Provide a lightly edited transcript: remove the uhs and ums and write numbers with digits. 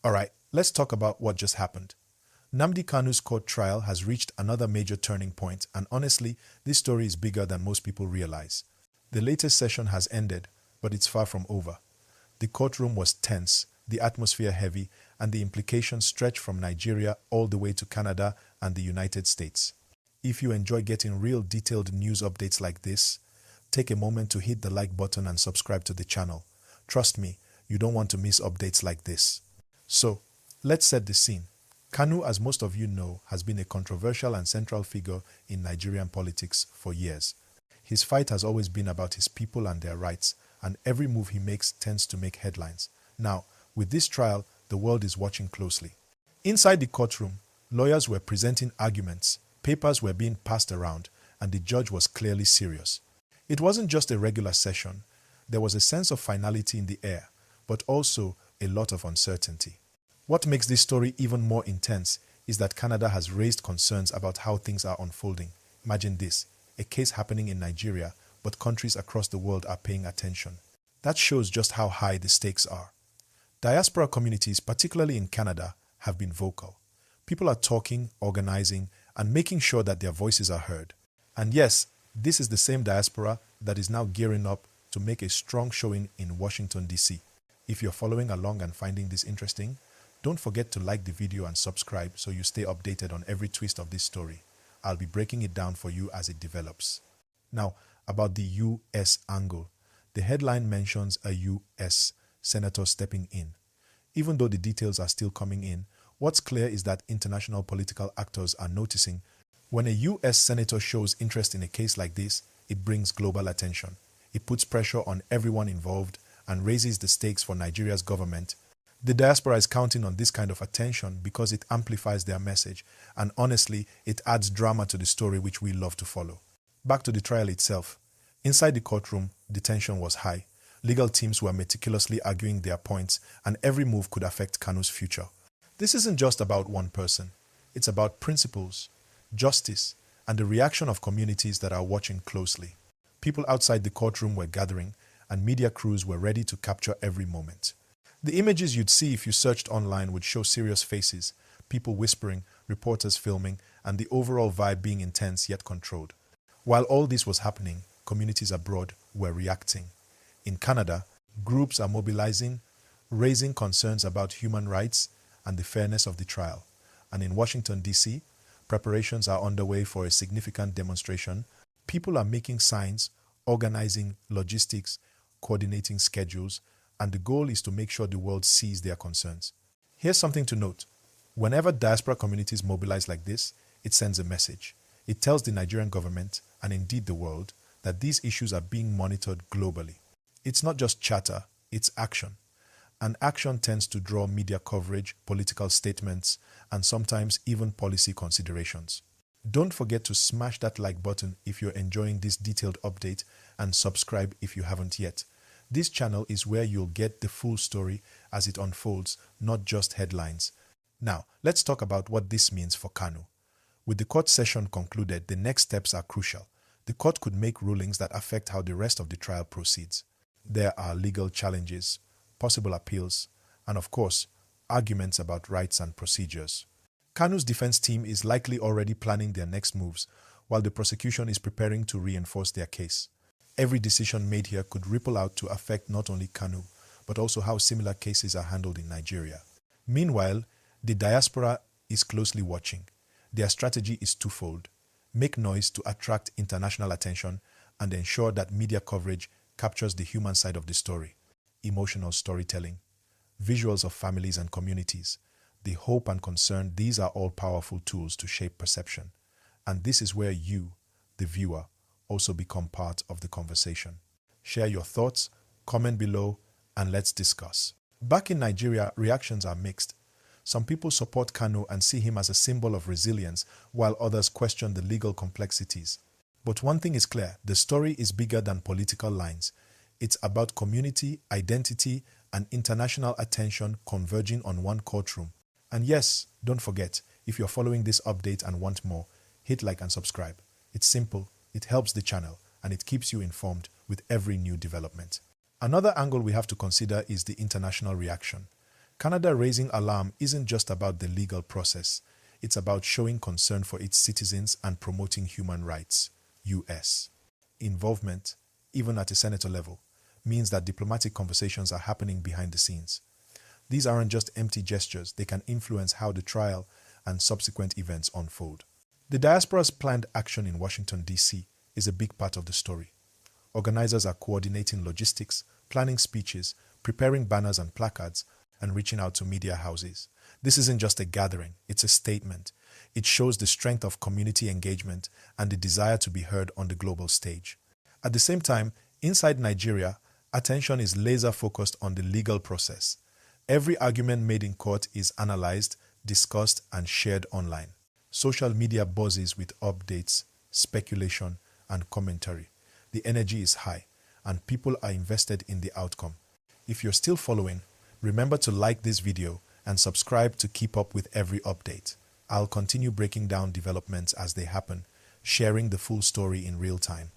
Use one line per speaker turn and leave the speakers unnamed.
Alright, let's talk about what just happened. Nnamdi Kanu's court trial has reached another major turning point, and honestly, this story is bigger than most people realize. The latest session has ended, but it's far from over. The courtroom was tense, the atmosphere heavy, and the implications stretch from Nigeria all the way to Canada and the United States. If you enjoy getting real detailed news updates like this, take a moment to hit the like button and subscribe to the channel. Trust me, you don't want to miss updates like this. So, let's set the scene. Kanu, as most of you know, has been a controversial and central figure in Nigerian politics for years. His fight has always been about his people and their rights, and every move he makes tends to make headlines. Now, with this trial, the world is watching closely. Inside the courtroom, lawyers were presenting arguments, papers were being passed around, and the judge was clearly serious. It wasn't just a regular session. There was a sense of finality in the air, but also a lot of uncertainty. What makes this story even more intense is that Canada has raised concerns about how things are unfolding. Imagine this, a case happening in Nigeria, but countries across the world are paying attention. That shows just how high the stakes are. Diaspora communities, particularly in Canada, have been vocal. People are talking, organizing, and making sure that their voices are heard. And yes, this is the same diaspora that is now gearing up to make a strong showing in Washington, D.C. If you're following along and finding this interesting, don't forget to like the video and subscribe so you stay updated on every twist of this story. I'll be breaking it down for you as it develops. Now, about the U.S. angle. The headline mentions a U.S. senator stepping in. Even though the details are still coming in, what's clear is that international political actors are noticing when a U.S. senator shows interest in a case like this, it brings global attention. It puts pressure on everyone involved and raises the stakes for Nigeria's government. The diaspora is counting on this kind of attention because it amplifies their message, and honestly, it adds drama to the story which we love to follow. Back to the trial itself. Inside the courtroom, the tension was high. Legal teams were meticulously arguing their points, and every move could affect Kanu's future. This isn't just about one person. It's about principles, justice, and the reaction of communities that are watching closely. People outside the courtroom were gathering, and media crews were ready to capture every moment. The images you'd see if you searched online would show serious faces, people whispering, reporters filming, and the overall vibe being intense yet controlled. While all this was happening, communities abroad were reacting. In Canada, groups are mobilizing, raising concerns about human rights and the fairness of the trial. And in Washington, D.C., preparations are underway for a significant demonstration. People are making signs, organizing logistics, coordinating schedules, and the goal is to make sure the world sees their concerns. Here's something to note. Whenever diaspora communities mobilize like this, it sends a message. It tells the Nigerian government, and indeed the world, that these issues are being monitored globally. It's not just chatter, it's action. And action tends to draw media coverage, political statements, and sometimes even policy considerations. Don't forget to smash that like button if you're enjoying this detailed update, and subscribe if you haven't yet. This channel is where you'll get the full story as it unfolds, not just headlines. Now, let's talk about what this means for Kanu. With the court session concluded, the next steps are crucial. The court could make rulings that affect how the rest of the trial proceeds. There are legal challenges, possible appeals, and of course, arguments about rights and procedures. Kanu's defense team is likely already planning their next moves, while the prosecution is preparing to reinforce their case. Every decision made here could ripple out to affect not only Kanu, but also how similar cases are handled in Nigeria. Meanwhile, the diaspora is closely watching. Their strategy is twofold: make noise to attract international attention and ensure that media coverage captures the human side of the story. Emotional storytelling, visuals of families and communities, the hope and concern, these are all powerful tools to shape perception. And this is where you, the viewer, also become part of the conversation. Share your thoughts, comment below, and let's discuss. Back in Nigeria, reactions are mixed. Some people support Kanu and see him as a symbol of resilience, while others question the legal complexities. But one thing is clear, the story is bigger than political lines. It's about community, identity, and international attention converging on one courtroom. And yes, don't forget, if you're following this update and want more, hit like and subscribe. It's simple, it helps the channel, and it keeps you informed with every new development. Another angle we have to consider is the international reaction. Canada raising alarm isn't just about the legal process, it's about showing concern for its citizens and promoting human rights. US. Involvement, even at a senator level, means that diplomatic conversations are happening behind the scenes. These aren't just empty gestures, they can influence how the trial and subsequent events unfold. The Diaspora's planned action in Washington, D.C. is a big part of the story. Organizers are coordinating logistics, planning speeches, preparing banners and placards, and reaching out to media houses. This isn't just a gathering, it's a statement. It shows the strength of community engagement and the desire to be heard on the global stage. At the same time, inside Nigeria, attention is laser-focused on the legal process. Every argument made in court is analyzed, discussed, and shared online. Social media buzzes with updates, speculation, and commentary. The energy is high, and people are invested in the outcome. If you're still following, remember to like this video and subscribe to keep up with every update. I'll continue breaking down developments as they happen, sharing the full story in real time.